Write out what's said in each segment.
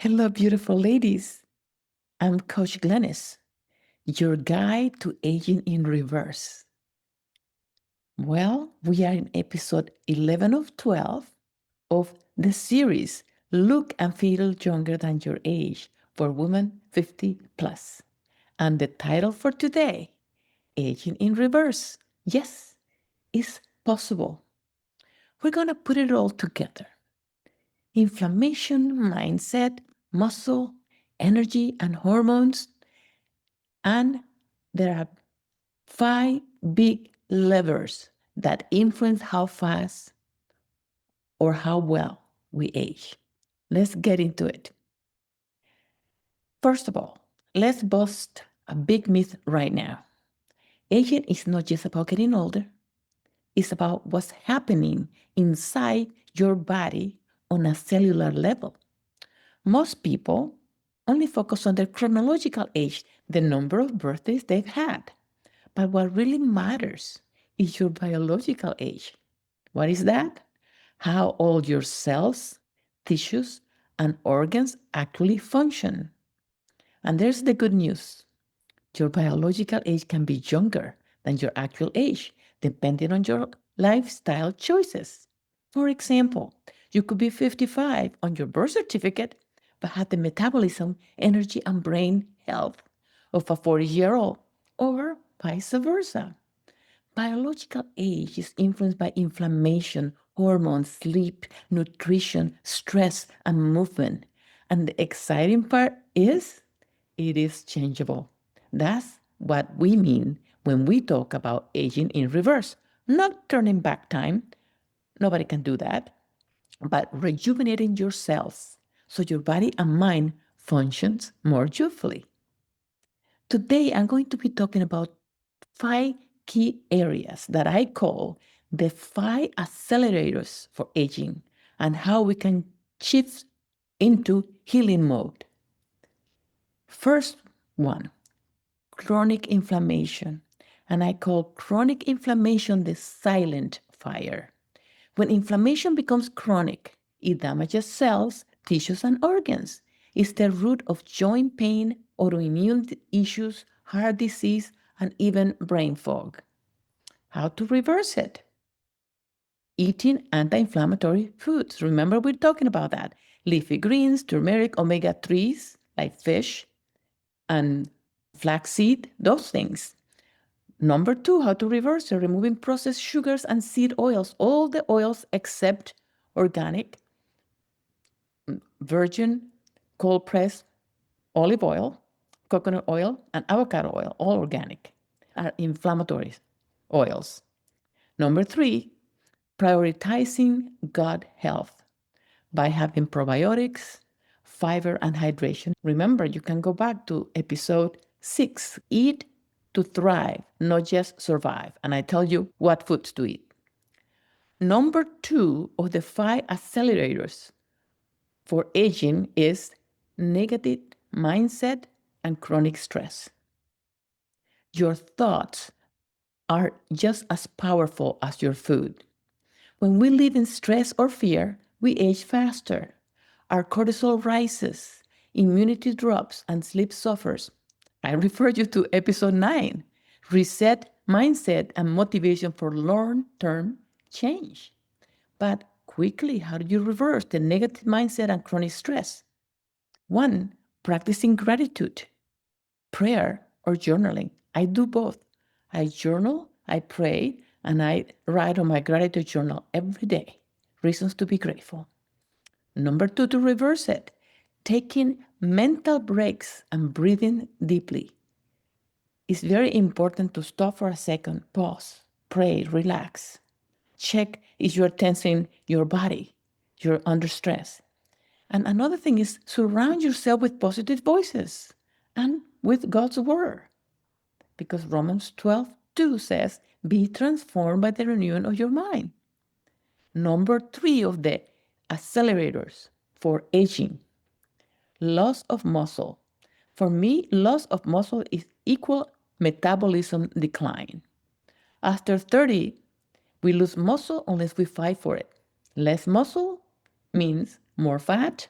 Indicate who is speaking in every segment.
Speaker 1: Hello, beautiful ladies. I'm Coach Glennis, your guide to aging in reverse. Well, we are in episode 11 of 12 of the series Look and Feel Younger Than Your Age for Women 50 Plus. And the title for today, Aging in Reverse. Yes, it's possible. We're going to put it all together. Inflammation, mindset, muscle, energy, and hormones. And there are 5 big levers that influence how fast or how well we age. Let's get into it. First of all, let's bust a big myth right now. Aging is not just about getting older. It's about what's happening inside your body on a cellular level. Most people only focus on their chronological age, the number of birthdays they've had. But what really matters is your biological age. What is that? How all your cells, tissues, and organs actually function. And there's the good news. Your biological age can be younger than your actual age, depending on your lifestyle choices. For example, you could be 55 on your birth certificate, but have the metabolism, energy, and brain health of a 40-year-old, or vice versa. Biological age is influenced by inflammation, hormones, sleep, nutrition, stress, and movement. And the exciting part is it is changeable. That's what we mean when we talk about aging in reverse. Not turning back time. Nobody can do that. But rejuvenating your cells so your body and mind functions more youthfully. Today, I'm going to be talking about 5 key areas that I call the 5 accelerators for aging and how we can shift into healing mode. First one, chronic inflammation. And I call chronic inflammation the silent fire. When inflammation becomes chronic, it damages cells, tissues, and organs. It's the root of joint pain, autoimmune issues, heart disease, and even brain fog. How to reverse it? Eating anti-inflammatory foods. Remember, we're talking about that. Leafy greens, turmeric, omega-3s, like fish, and flaxseed, those things. Number 2, how to reverse it? Removing processed sugars and seed oils, all the oils except organic, virgin, cold-pressed olive oil, coconut oil, and avocado oil, all organic, are inflammatory oils. Number 3, prioritizing gut health by having probiotics, fiber, and hydration. Remember, you can go back to episode 6, Eat to Thrive, not just survive. And I tell you what foods to eat. Number 2 of the 5 accelerators for aging is negative mindset and chronic stress. Your thoughts are just as powerful as your food. When we live in stress or fear, we age faster. Our cortisol rises, immunity drops, and sleep suffers. I refer you to episode 9, Reset Mindset and Motivation for Long-Term Change. But quickly, how do you reverse the negative mindset and chronic stress? 1, practicing gratitude, prayer, or journaling. I do both. I journal, I pray, and I write on my gratitude journal every day. Reasons to be grateful. Number 2, to reverse it, taking mental breaks and breathing deeply. It's very important to stop for a second, pause, pray, relax. Check if you're tensing your body, you're under stress. And another thing is surround yourself with positive voices and with God's word. Because Romans 12:2 says, be transformed by the renewing of your mind. Number 3 of the accelerators for aging, loss of muscle. For me, loss of muscle is equal metabolism decline. After 30, we lose muscle unless we fight for it. Less muscle means more fat,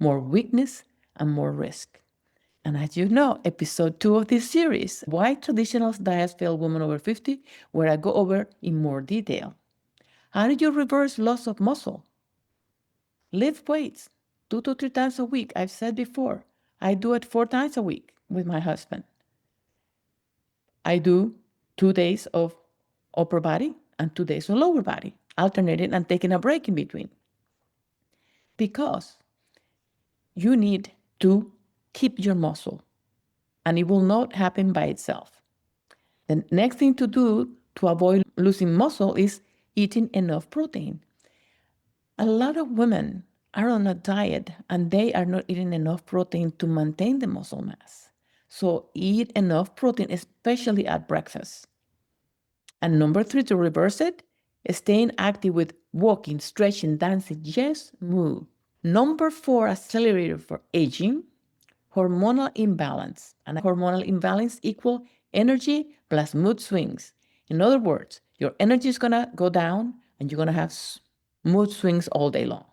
Speaker 1: more weakness, and more risk. And as you know, episode 2 of this series, why traditional diets fail women over 50, where I go over in more detail. How do you reverse loss of muscle? Lift weights 2 to 3 times a week. I've said before, I do it 4 times a week with my husband. I do 2 days of upper body and 2 days of lower body, alternating and taking a break in between. Because you need to keep your muscle, and it will not happen by itself. The next thing to do to avoid losing muscle is eating enough protein. A lot of women are on a diet and they are not eating enough protein to maintain the muscle mass. So eat enough protein, especially at breakfast. And number 3, to reverse it, staying active with walking, stretching, dancing. Yes, move. Number 4, accelerator for aging, hormonal imbalance. And hormonal imbalance equal energy plus mood swings. In other words, your energy is going to go down and you're going to have mood swings all day long.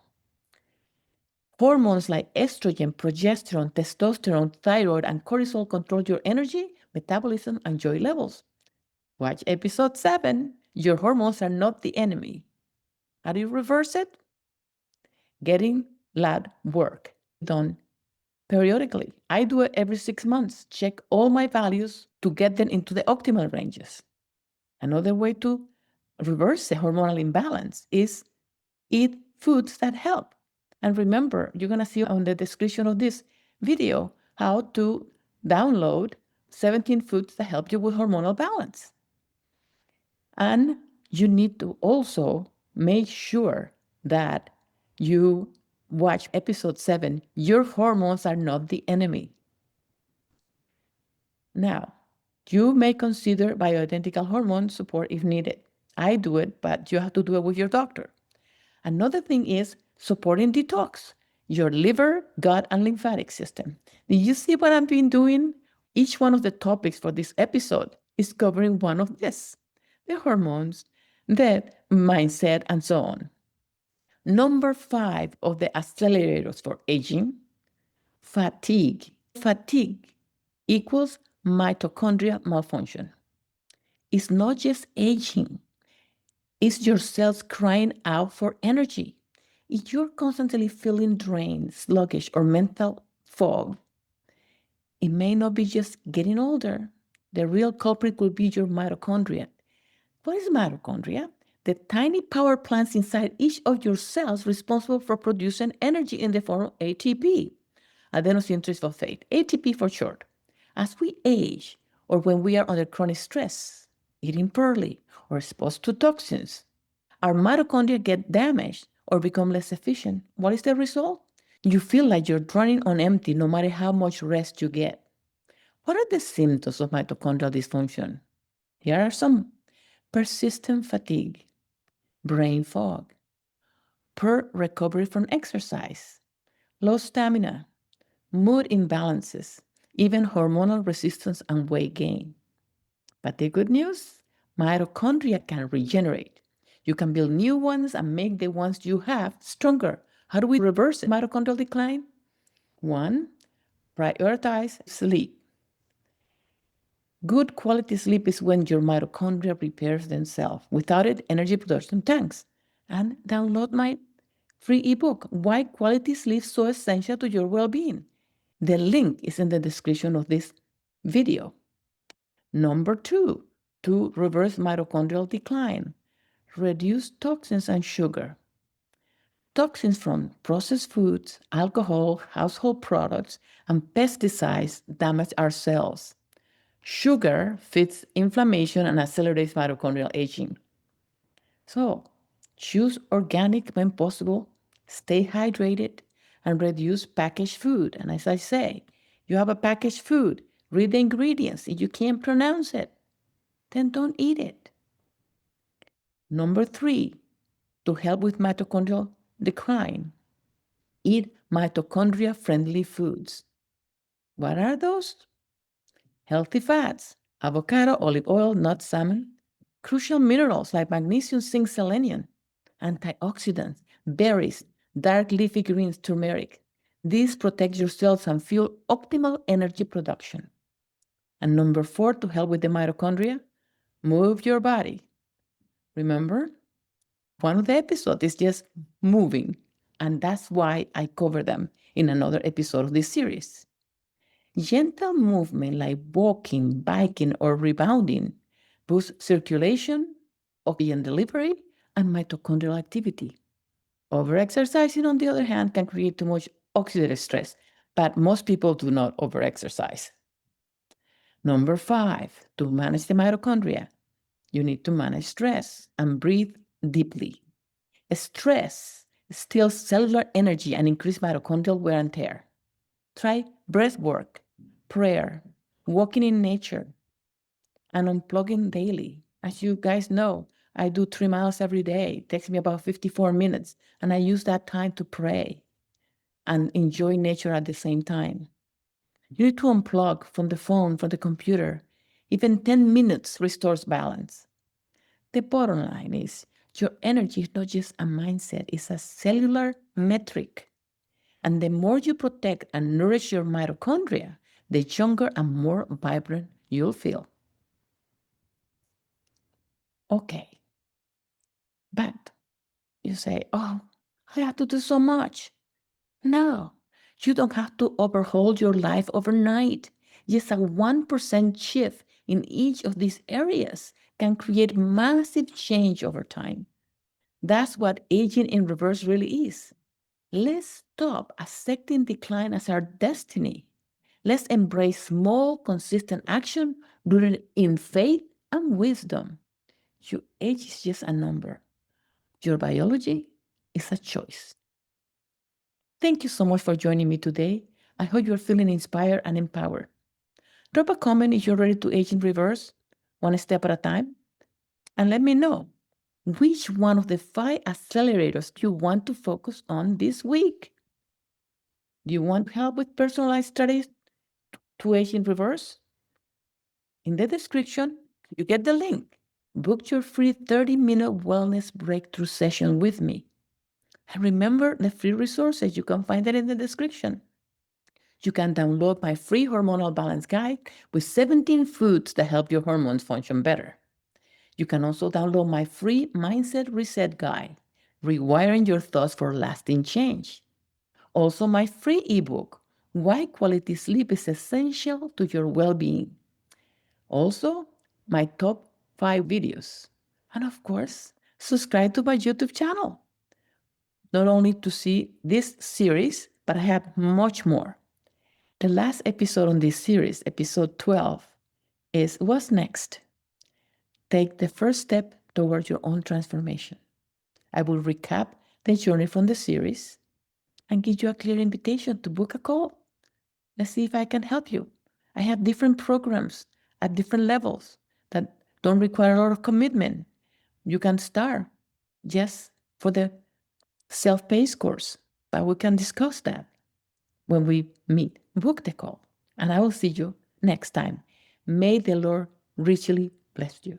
Speaker 1: Hormones like estrogen, progesterone, testosterone, thyroid, and cortisol control your energy, metabolism, and joy levels. Watch episode 7. Your hormones are not the enemy. How do you reverse it? Getting lab work done periodically. I do it every 6 months. Check all my values to get them into the optimal ranges. Another way to reverse the hormonal imbalance is eat foods that help. And remember, you're going to see on the description of this video how to download 17 foods that help you with hormonal balance. And you need to also make sure that you watch episode 7. Your hormones are not the enemy. Now, you may consider bioidentical hormone support if needed. I do it, but you have to do it with your doctor. Another thing is supporting detox, your liver, gut, and lymphatic system. Did you see what I've been doing? Each one of the topics for this episode is covering one of this, the hormones, the mindset, and so on. Number 5 of the accelerators for aging, fatigue. Fatigue equals mitochondrial malfunction. It's not just aging. It's your cells crying out for energy. If you're constantly feeling drained, sluggish, or mental fog, it may not be just getting older. The real culprit will be your mitochondria. What is mitochondria? The tiny power plants inside each of your cells responsible for producing energy in the form of ATP, adenosine triphosphate, ATP for short. As we age, or when we are under chronic stress, eating poorly, or exposed to toxins, our mitochondria get damaged or become less efficient. What is the result? You feel like you're running on empty no matter how much rest you get. What are the symptoms of mitochondrial dysfunction? Here are some: persistent fatigue, brain fog, poor recovery from exercise, low stamina, mood imbalances, even hormonal resistance and weight gain. But the good news, mitochondria can regenerate. You can build new ones and make the ones you have stronger. How do we reverse mitochondrial decline? 1, prioritize sleep. Good quality sleep is when your mitochondria repairs themselves. Without it, energy production tanks. And download my free ebook, Why Quality Sleep is So Essential to Your Well-Being. The link is in the description of this video. Number 2, to reverse mitochondrial decline, reduce toxins and sugar. Toxins from processed foods, alcohol, household products, and pesticides damage our cells. Sugar feeds inflammation and accelerates mitochondrial aging. So, choose organic when possible, stay hydrated, and reduce packaged food. And as I say, you have a packaged food, read the ingredients. If you can't pronounce it, then don't eat it. Number 3, to help with mitochondrial decline, eat mitochondria-friendly foods. What are those? Healthy fats, avocado, olive oil, nuts, salmon, crucial minerals like magnesium, zinc, selenium, antioxidants, berries, dark leafy greens, turmeric. This protects your cells and fuel optimal energy production. And number 4, to help with the mitochondria, move your body. Remember, one of the episodes is just moving, and that's why I cover them in another episode of this series. Gentle movement like walking, biking, or rebounding boosts circulation, oxygen delivery, and mitochondrial activity. Overexercising, on the other hand, can create too much oxidative stress, but most people do not overexercise. Number 5, to manage the mitochondria, you need to manage stress and breathe deeply. Stress steals cellular energy and increases mitochondrial wear and tear. Try breath work, prayer, walking in nature, and unplugging daily. As you guys know, I do 3 miles every day. It takes me about 54 minutes, and I use that time to pray and enjoy nature at the same time. You need to unplug from the phone, from the computer. Even 10 minutes restores balance. The bottom line is, your energy is not just a mindset, it's a cellular metric. And the more you protect and nourish your mitochondria, the younger and more vibrant you'll feel. Okay. But you say, oh, I have to do so much. No, you don't have to overhaul your life overnight. Just a 1% shift in each of these areas can create massive change over time. That's what aging in reverse really is. Let's stop accepting decline as our destiny. Let's embrace small, consistent action rooted in faith and wisdom. Your age is just a number. Your biology is a choice. Thank you so much for joining me today. I hope you're feeling inspired and empowered. Drop a comment if you're ready to age in reverse, one step at a time, and let me know which one of the 5 accelerators you want to focus on this week. Do you want help with personalized strategies to age in reverse? In the description, you get the link. Book your free 30-minute wellness breakthrough session with me. And remember the free resources, you can find it in the description. You can download my free hormonal balance guide with 17 foods that help your hormones function better. You can also download my free Mindset Reset Guide, Rewiring Your Thoughts for Lasting Change. Also, my free ebook, Why Quality Sleep is Essential to Your Well-Being. Also, my top 5 videos. And of course, subscribe to my YouTube channel. Not only to see this series, but I have much more. The last episode on this series, episode 12, is What's Next? Take the first step towards your own transformation. I will recap the journey from the series and give you a clear invitation to book a call. Let's see if I can help you. I have different programs at different levels that don't require a lot of commitment. You can start just for the self-paced course, but we can discuss that when we meet. Book the call, and I will see you next time. May the Lord richly bless you.